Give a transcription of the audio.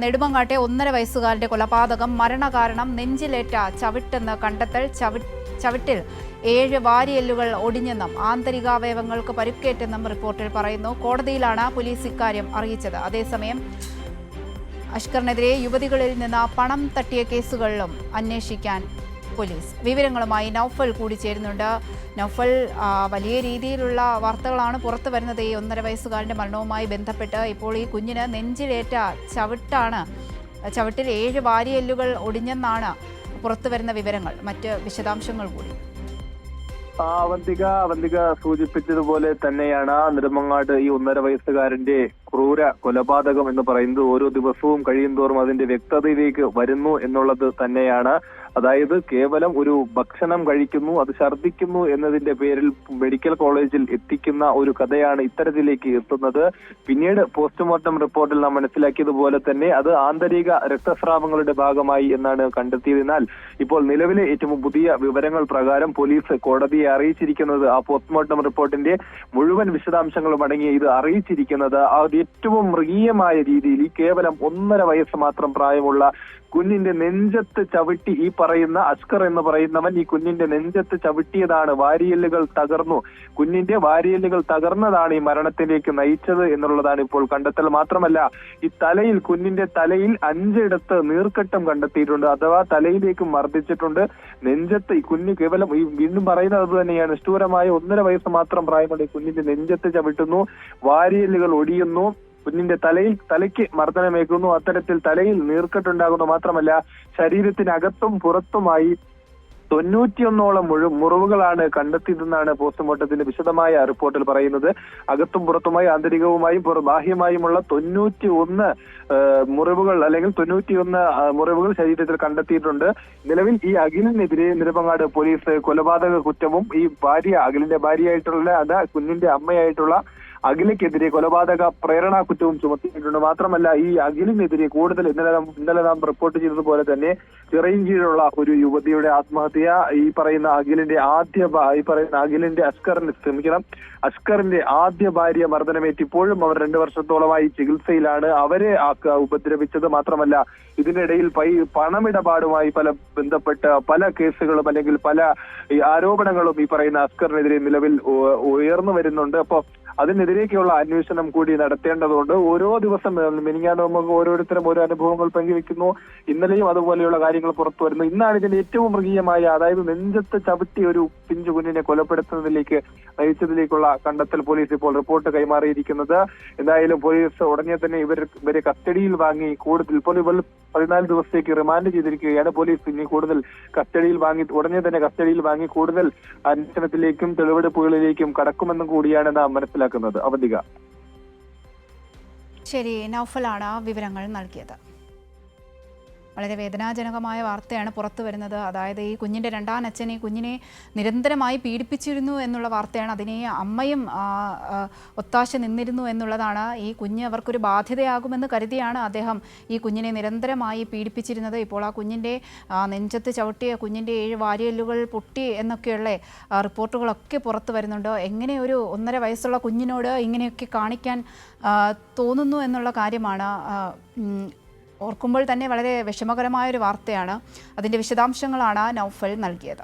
നെടുമങ്ങാട്ടെ 1.5 വയസ്സുകാരന്റെ കൊലപാതകം മരണകാരണം നെഞ്ചിലേറ്റ ചവിട്ടെന്ന് കണ്ടെത്തൽ. ചവിട്ടിൽ 7 വാരിയെല്ലുകൾ ഒടിഞ്ഞെന്നും ആന്തരികാവയവങ്ങൾക്ക് പരിക്കേറ്റെന്നും റിപ്പോർട്ടിൽ പറയുന്നു. കോടതിയിലാണ് പോലീസ് ഇക്കാര്യം അറിയിച്ചത്. അതേസമയം അഷ്കറിനെതിരെ യുവതികളിൽ നിന്ന് പണം തട്ടിയ കേസുകളിലും അന്വേഷിക്കാൻ പോലീസ്. വിവരങ്ങളുമായി നൗഫൽ കൂടി ചേരുന്നുണ്ട്. നൗഫൽ, വലിയ രീതിയിലുള്ള വാർത്തകളാണ് പുറത്തു വരുന്നത് ഈ 1.5 വയസ്സുകാരൻ്റെ മരണവുമായി ബന്ധപ്പെട്ട്. ഇപ്പോൾ ഈ കുഞ്ഞിന് നെഞ്ചിലേറ്റ ചവിട്ടിൽ 7 വാരിയെല്ലുകൾ ഒടിഞ്ഞെന്നാണ് പുറത്തു വരുന്ന വിവരങ്ങൾ. മറ്റ് വിശദാംശങ്ങൾ കൂടി. അവന്തിക സൂചിപ്പിച്ചതുപോലെ തന്നെയാണ് നെടുമങ്ങാട് ഈ 1.5 വയസ്സുകാരന്റെ ക്രൂര കൊലപാതകം എന്ന് പറയുന്നത് ഓരോ ദിവസവും കഴിയുന്തോറും അതിന്റെ വ്യക്തതയിലേക്ക് വരുന്നു എന്നുള്ളത് തന്നെയാണ്. അതായത് കേവലം ഒരു ഭക്ഷണം കഴിക്കുന്നു, അത് ഛർദ്ദിക്കുന്നു എന്നതിന്റെ പേരിൽ മെഡിക്കൽ കോളേജിൽ എത്തിക്കുന്ന ഒരു കഥയാണ് ഇത്തരത്തിലേക്ക് എത്തുന്നത്. പിന്നീട് പോസ്റ്റ്മോർട്ടം റിപ്പോർട്ടിൽ നാം മനസ്സിലാക്കിയതുപോലെ തന്നെ അത് ആന്തരിക രക്തസ്രാവങ്ങളുടെ ഭാഗമായി എന്നാണ് കണ്ടെത്തിയതിനാൽ ഇപ്പോൾ നിലവിലെ ഏറ്റവും പുതിയ വിവരങ്ങൾ പ്രകാരം പോലീസ് കോടതിയെ അറിയിച്ചിരിക്കുന്നത്, ആ പോസ്റ്റ്മോർട്ടം റിപ്പോർട്ടിന്റെ മുഴുവൻ വിശദാംശങ്ങളും അടങ്ങിയ ഇത് അറിയിച്ചിരിക്കുന്നത് ഏറ്റവും മൃഗീയമായ രീതിയിൽ ഈ കേവലം 1.5 വയസ്സ് മാത്രം പ്രായമുള്ള കുഞ്ഞിന്റെ നെഞ്ചത്ത് ചവിട്ടി ഈ പറയുന്ന അഷ്കർ എന്ന് പറയുന്നവൻ ഈ കുഞ്ഞിന്റെ നെഞ്ചത്ത് ചവിട്ടിയതാണ്. വാരിയെല്ലുകൾ തകർന്നു. കുഞ്ഞിന്റെ വാരിയെല്ലുകൾ തകർന്നതാണ് ഈ മരണത്തിലേക്ക് നയിച്ചത് എന്നുള്ളതാണ് ഇപ്പോൾ കണ്ടെത്തൽ. മാത്രമല്ല ഈ കുഞ്ഞിന്റെ തലയിൽ 5 ഇടത്ത് നീർക്കെട്ടും കണ്ടെത്തിയിട്ടുണ്ട്, അഥവാ തലയിലേക്ക് മർദ്ദിച്ചിട്ടുണ്ട്. നെഞ്ചത്ത് ഈ കുഞ്ഞ് കേവലം വീണ്ടും പറയുന്നത് അത് തന്നെയാണ്, നിഷ്ഠൂരമായ 1.5 വയസ്സ് മാത്രം പ്രായമുള്ള ഈ കുഞ്ഞിന്റെ നെഞ്ചത്ത് ചവിട്ടുന്നു, വാരിയെല്ലുകൾ ഒടിയുന്നു, കുഞ്ഞിന്റെ തലയ്ക്ക് മർദ്ദനമേക്കുന്നു, അത്തരത്തിൽ തലയിൽ നീർക്കെട്ടുണ്ടാകുന്നു. മാത്രമല്ല ശരീരത്തിനകത്തും പുറത്തുമായി 91ഓളം മുറിവുകളാണ് കണ്ടെത്തിയതെന്നാണ് പോസ്റ്റ്മോർട്ടത്തിന്റെ വിശദമായ റിപ്പോർട്ടിൽ പറയുന്നത്. അകത്തും പുറത്തുമായി ആന്തരികവുമായും ബാഹ്യമായുമുള്ള 91 മുറിവുകൾ അല്ലെങ്കിൽ 91 മുറിവുകൾ ശരീരത്തിൽ കണ്ടെത്തിയിട്ടുണ്ട്. നിലവിൽ ഈ അഖിലിനെതിരെ നെടുമങ്ങാട് പോലീസ് കൊലപാതക കുറ്റവും ഈ അഖിലിന്റെ ഭാര്യയായിട്ടുള്ള കുഞ്ഞിന്റെ അമ്മയായിട്ടുള്ള അഖിലയ്ക്കെതിരെ കൊലപാതക പ്രേരണാ കുറ്റവും ചുമത്തിയിട്ടുണ്ട്. മാത്രമല്ല ഈ അഖിലിനെതിരെ കൂടുതൽ ഇന്നലെ നാം റിപ്പോർട്ട് ചെയ്തതുപോലെ തന്നെ ചിറയിൻകീഴുള്ള ഒരു യുവതിയുടെ ആത്മഹത്യ, ഈ പറയുന്ന അഖിലിന്റെ അഷ്കറിന്റെ ആദ്യ ഭാര്യ മർദ്ദനമേറ്റ് ഇപ്പോഴും അവർ 2 വർഷത്തോളമായി ചികിത്സയിലാണ്. അവരെ ഉപദ്രവിച്ചത് മാത്രമല്ല ഇതിനിടയിൽ പണമിടപാടുമായി ബന്ധപ്പെട്ട പല കേസുകളും അല്ലെങ്കിൽ പല ആരോപണങ്ങളും ഈ പറയുന്ന അഷ്കറിനെതിരെ നിലവിൽ ഉയർന്നു വരുന്നുണ്ട്. അപ്പോ അതിനെതിരേക്കുള്ള അന്വേഷണം കൂടി നടത്തേണ്ടതുണ്ട്. ഓരോ ദിവസം മിനിഞ്ഞാന്ന് നമുക്ക് ഓരോരുത്തരും ഓരോ അനുഭവങ്ങൾ പങ്കുവെക്കുന്നു. ഇന്നലെയും അതുപോലെയുള്ള കാര്യങ്ങൾ പുറത്തു വരുന്നു. ഇന്നാണ് ഇതിന്റെ ഏറ്റവും മൃഗീയമായ, അതായത് നെഞ്ചത്ത് ചവിട്ടി ഒരു പിഞ്ചു കുഞ്ഞിനെ കൊലപ്പെടുത്തുന്നതിലേക്ക് നയിച്ചതിലേക്കുള്ള കണ്ടെത്തൽ പോലീസ് ഇപ്പോൾ റിപ്പോർട്ട് കൈമാറിയിരിക്കുന്നത്. എന്തായാലും പോലീസ് ഉടനെ തന്നെ ഇവരെ കസ്റ്റഡിയിൽ വാങ്ങി കൂടുതൽ ഇപ്പോൾ 14 ദിവസത്തേക്ക് റിമാൻഡ് ചെയ്തിരിക്കുകയാണ്. പോലീസ് ഇനി കൂടുതൽ ഉടനെ തന്നെ കസ്റ്റഡിയിൽ വാങ്ങി കൂടുതൽ അന്വേഷണത്തിലേക്കും തെളിവെടുപ്പുകളിലേക്കും കടക്കുമെന്നും കൂടിയാണ് നാം മനസ്സിലാക്കുന്നത്. അവന്തിക. ശരി, നൗഫലാണ് വിവരങ്ങൾ നൽകിയത്. വളരെ വേദനാജനകമായ വാർത്തയാണ് പുറത്തു വരുന്നത്. അതായത് ഈ കുഞ്ഞിൻ്റെ രണ്ടാനച്ഛൻ ഈ കുഞ്ഞിനെ നിരന്തരമായി പീഡിപ്പിച്ചിരുന്നു എന്നുള്ള വാർത്തയാണ്. അതിനെ അമ്മയും ഒത്താശ നിന്നിരുന്നു എന്നുള്ളതാണ്. ഈ കുഞ്ഞ് അവർക്കൊരു ബാധ്യതയാകുമെന്ന് കരുതിയാണ് അദ്ദേഹം ഈ കുഞ്ഞിനെ നിരന്തരമായി പീഡിപ്പിച്ചിരുന്നത്. ഇപ്പോൾ ആ കുഞ്ഞിൻ്റെ നെഞ്ചത്ത് ചവിട്ടിയ കുഞ്ഞിൻ്റെ 7 വാരിയെല്ലുകൾ പൊട്ടി എന്നൊക്കെയുള്ള റിപ്പോർട്ടുകളൊക്കെ പുറത്തു വരുന്നുണ്ട്. എങ്ങനെ ഒരു 1.5 വയസ്സുള്ള കുഞ്ഞിനോട് ഇങ്ങനെയൊക്കെ കാണിക്കാൻ തോന്നുന്നു എന്നുള്ള കാര്യമാണ് ഓർക്കുമ്പോൾ തന്നെ വളരെ വിഷമകരമായൊരു വാർത്തയാണ്. അതിൻ്റെ വിശദാംശങ്ങളാണ് നൗഫൽ നൽകിയത്.